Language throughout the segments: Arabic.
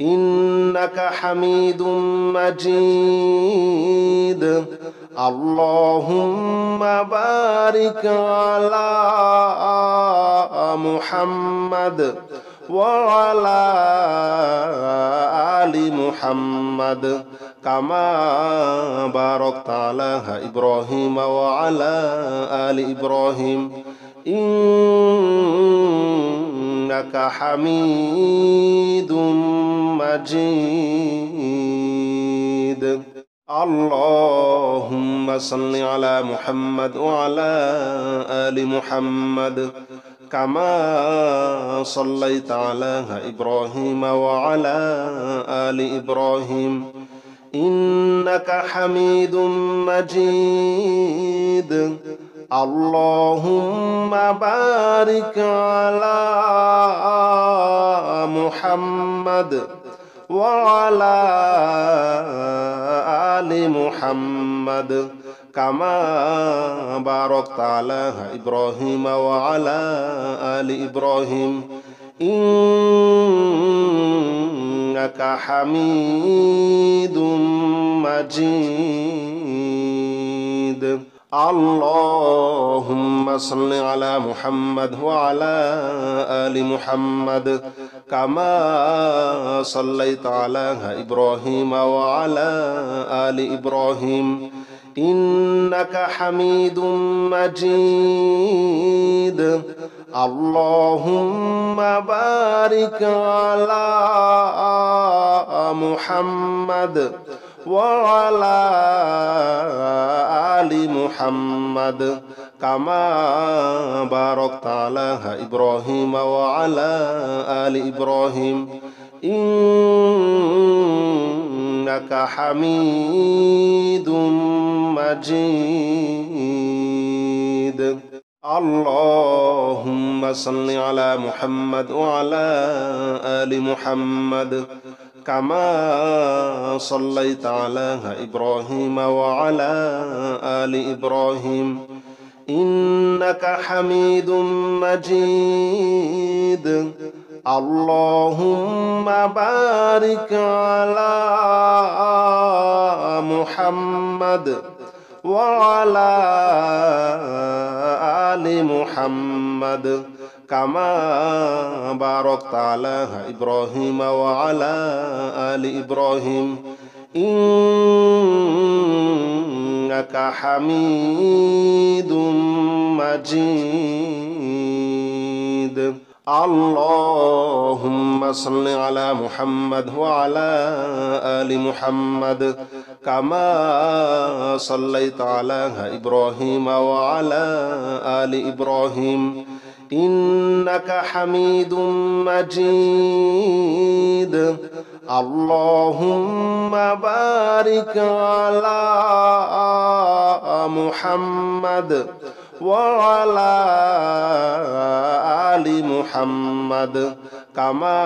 إنك حميد مجيد اللهم بارك على محمد وعلى آل محمد كما باركت على إبراهيم وعلى آل إبراهيم إنك حميد مجيد اللهم صل على محمد وعلى آل محمد كما صليت على إبراهيم وعلى آل إبراهيم إنك حميد مجيد اللهم بارك على محمد وعلى آل محمد كما باركت على إبراهيم وعلى آل إبراهيم إنك حميد مجيد اللهم صل على محمد وعلى آل محمد كما صليت على إبراهيم وعلى آل إبراهيم إنك حميد مجيد اللهم بارك على محمد وعلى آل محمد كما باركت على إبراهيم وعلى آل إبراهيم إنك حميد مجيد اللهم صل على محمد وعلى آل محمد كما صليت على إبراهيم وعلى آل إبراهيم إنك حميد مجيد اللهم بارك على محمد وعلى آل محمد كما باركت على إبراهيم وعلى آل إبراهيم إنك حميد مجيد اللهم صل على محمد وعلى آل محمد كما صليت على إبراهيم وعلى آل إبراهيم إنك حميد مجيد اللهم بارك على محمد وعلى آل محمد كما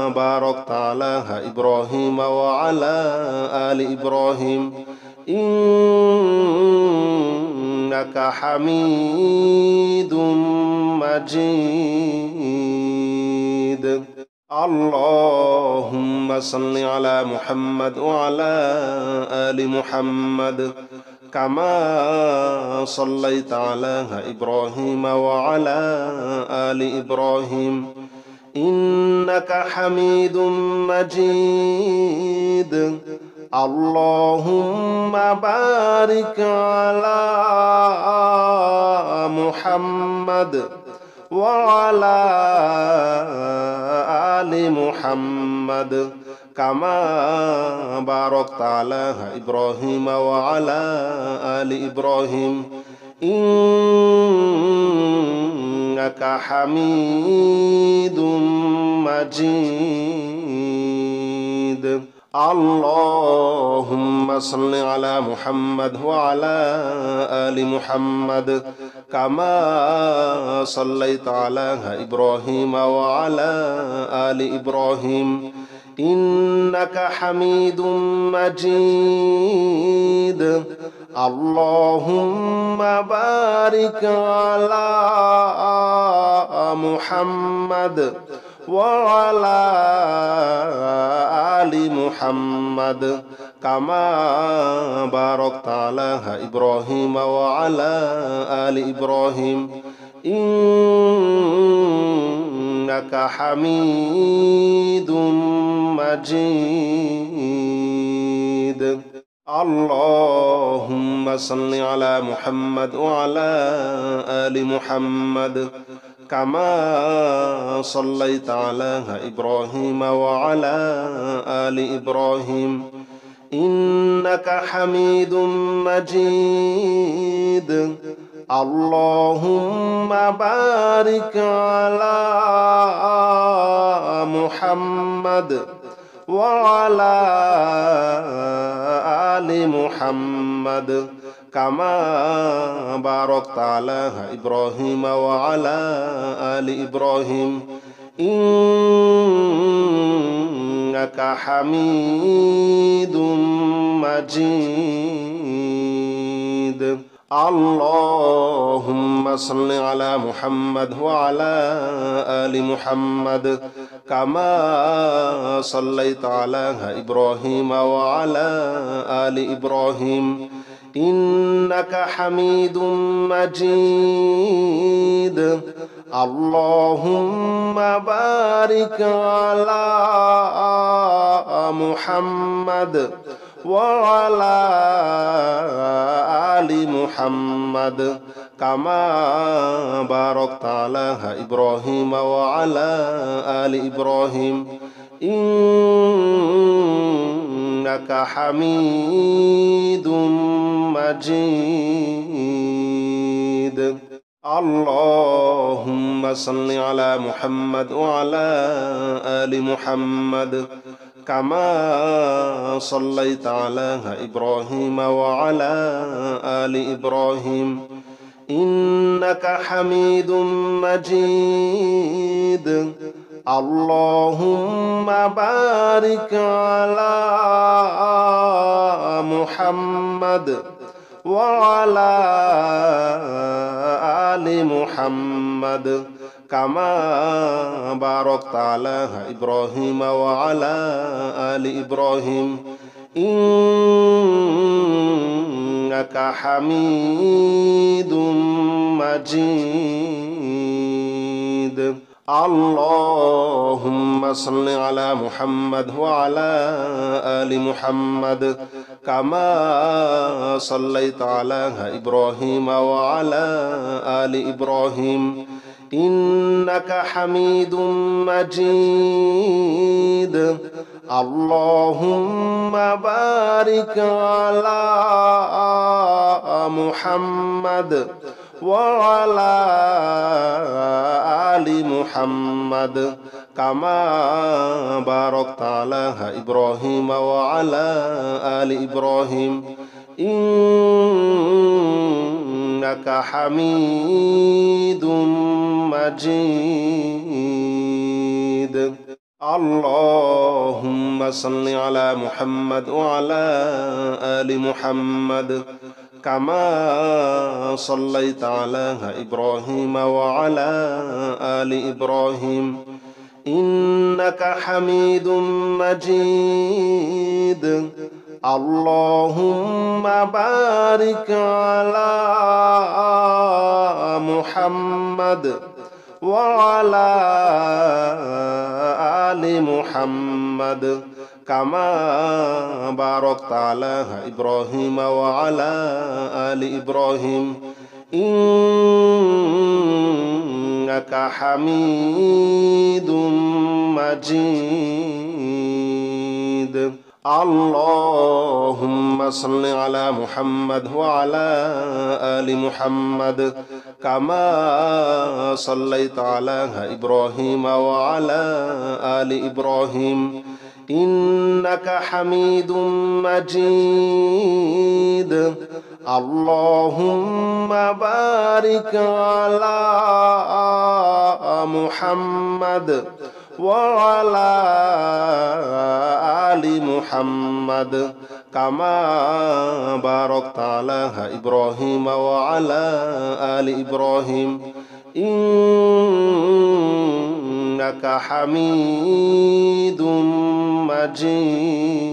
باركت على إبراهيم وعلى آل إبراهيم إنك حميد مجيد اللهم صل على محمد وعلى آل محمد كما صليت على إبراهيم وعلى آل إبراهيم إنك حميد مجيد اللهم بارك على محمد وعلى آل محمد كما باركت على إبراهيم وعلى آل إبراهيم إنك حميد مجيد اللهم صل على محمد وعلى آل محمد كما صليت على إبراهيم وعلى آل إبراهيم إنك حميد مجيد اللهم بارك على محمد وعلى آل محمد كما باركت على إبراهيم وعلى آل إبراهيم إنك حميد مجيد. اللهم صل على محمد وعلى آل محمد كما صليت على إبراهيم وعلى آل إبراهيم إنك حميد مجيد. اللهم بارك على محمد وعلى آل محمد كما باركت على إبراهيم وعلى آل إبراهيم إنك حميد مجيد. اللهم صل على محمد وعلى آل محمد كما صليت على إبراهيم وعلى آل إبراهيم إنك حميد مجيد. اللهم بارك على محمد وعلى آل محمد كما باركت على إبراهيم وعلى آل إبراهيم إنك حميد مجيد. اللهم صل على محمد وعلى آل محمد كما صليت على إبراهيم وعلى آل إبراهيم إنك حميد مجيد. اللهم بارك على محمد وعلى آل محمد كما باركت على إبراهيم وعلى آل إبراهيم إنك حميد مجيد. اللهم صل على محمد وعلى آل محمد كما صليت على إبراهيم وعلى آل إبراهيم إنك حميد مجيد. اللهم بارك على محمد وعلى آل محمد كما باركت على إبراهيم وعلى آل إبراهيم إنك حميد مجيد. اللهم صل على محمد وعلى آل محمد كما صليت على إبراهيم وعلى آل إبراهيم إنك حميد مجيد. اللهم بارك على محمد وعلى آل محمد كما باركت على إبراهيم وعلى آل إبراهيم إنك حميد مجيد. اللهم صل على محمد وعلى آل محمد كما صليت على إبراهيم وعلى آل إبراهيم إنك حميد مجيد. اللهم بارك على محمد وعلى آل محمد كما باركت على إبراهيم وعلى آل إبراهيم إنك إنك حميد مجيد.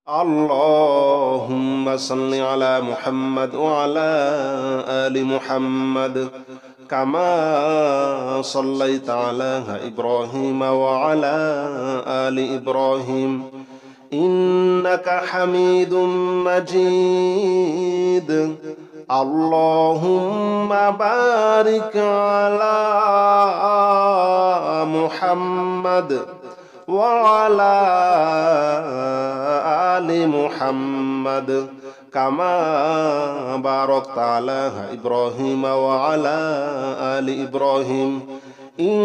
اللهم صل على محمد وعلى آل محمد كما صليت على إبراهيم وعلى آل إبراهيم إنك حميد مجيد. اللهم بارك على محمد وعلى آل محمد كما باركت على إبراهيم وعلى آل إبراهيم إنك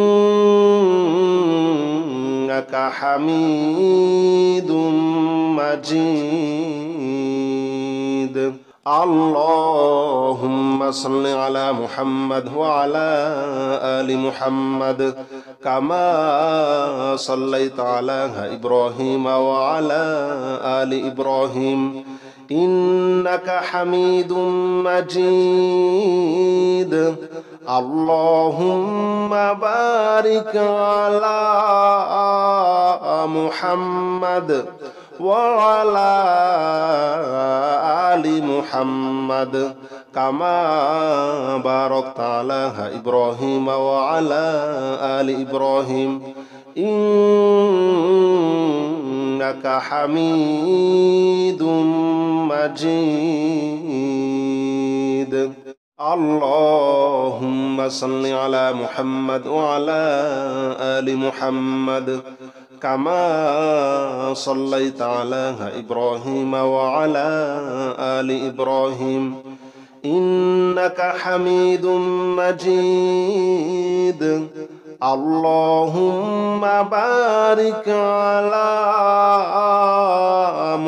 حميد مجيد. اللهم صل على محمد وعلى آل محمد كما صليت على إبراهيم وعلى آل إبراهيم إنك حميد مجيد. اللهم بارك على محمد وعلى آل محمد كما باركت على إبراهيم وعلى آل إبراهيم إنك حميد مجيد. اللهم صل على محمد وعلى آل محمد كما صليت على إبراهيم وعلى آل إبراهيم إنك حميد مجيد. اللهم بارك على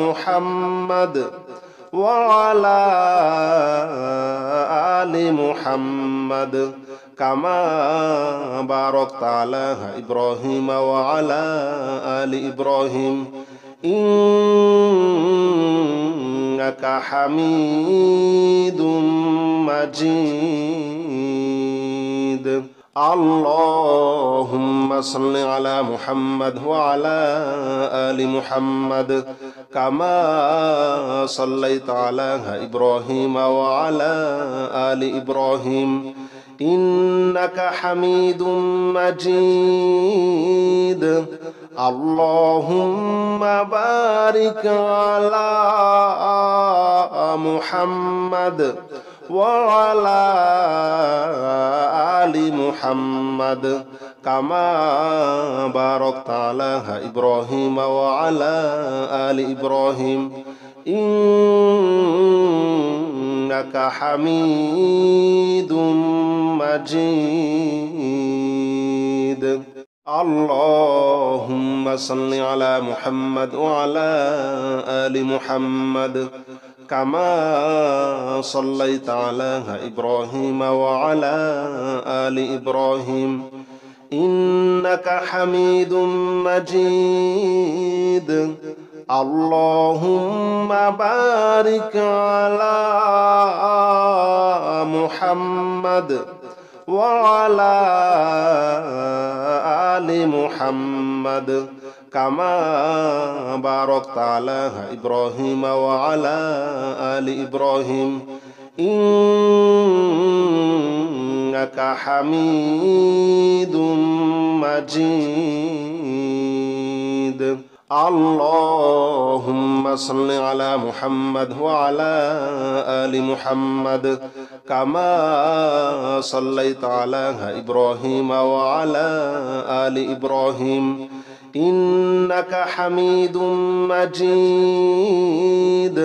محمد وعلى آل محمد كما باركت على إبراهيم وعلى آل إبراهيم إنك حميد مجيد. اللهم صل على محمد وعلى آل محمد كما صليت على إبراهيم وعلى آل إبراهيم إنك حميد مجيد. اللهم بارك على محمد وعلى آل محمد كما باركت على إبراهيم وعلى آل إبراهيم إنك حميد مجيد. اللهم صل على محمد وعلى آل محمد كما صليت على إبراهيم وعلى آل إبراهيم إنك حميد مجيد. اللهم بارك على محمد وعلى آل محمد كما باركت على إبراهيم وعلى آل إبراهيم إنك حميد مجيد. اللهم صل على محمد وعلى آل محمد كما صليت على إبراهيم وعلى آل إبراهيم إنك حميد مجيد.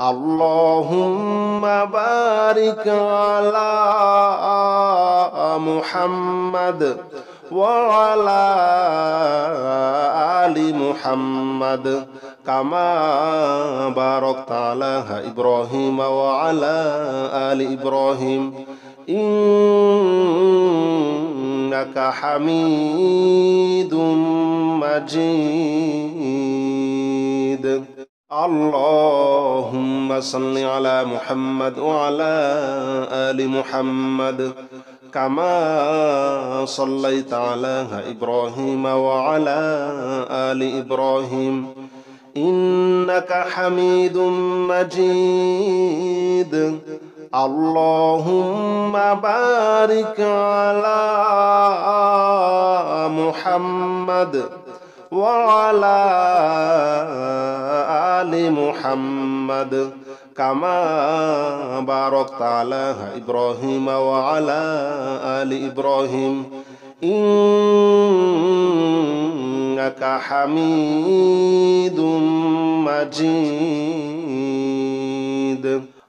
اللهم بارك على محمد وعلى آل محمد كما باركت على إبراهيم وعلى آل إبراهيم إنك حميد مجيد. اللهم صل على محمد وعلى آل محمد كما صليت على إبراهيم وعلى آل إبراهيم إنك حميد مجيد اللهم بارك على محمد وعلى آل محمد كما باركت على إبراهيم وعلى آل إبراهيم إنك حميد مجيد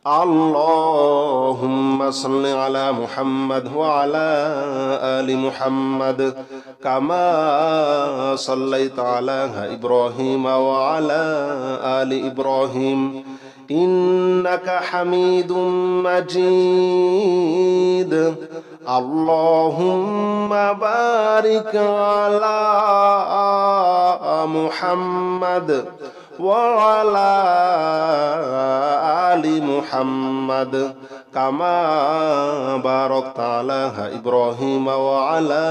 اللهم صل على محمد وعلى آل محمد كما صليت على إبراهيم وعلى آل إبراهيم إنك حميد مجيد اللهم بارك على محمد وعلى آل محمد كما باركت على إبراهيم وعلى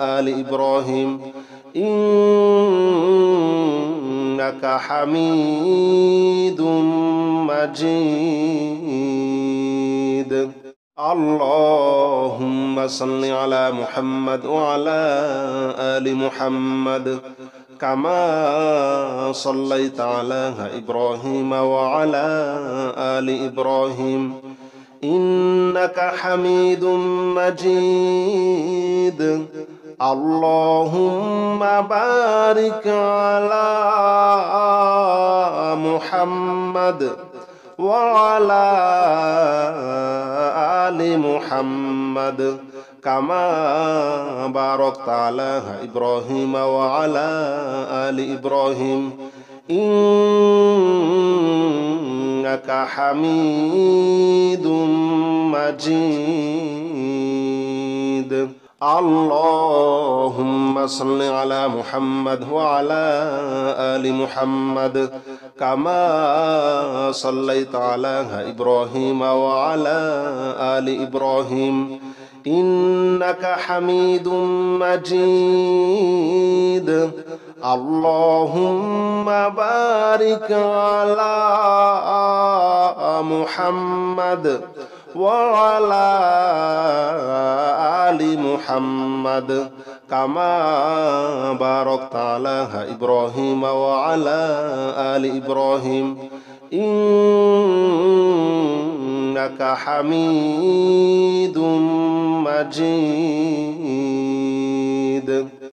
آل إبراهيم إنك حميد مجيد اللهم صل على محمد وعلى آل محمد كما صليت على إبراهيم وعلى آل إبراهيم إنك حميد مجيد اللهم بارك على محمد وعلى آل محمد كما باركت على إبراهيم وعلى آل إبراهيم إنك حميد مجيد اللهم صل على محمد وعلى آل محمد كما صليت على إبراهيم وعلى آل إبراهيم إنك حميد مجيد اللهم بارك على محمد وعلى آل محمد كما باركت على إبراهيم وعلى آل إبراهيم إنك حميد مجيد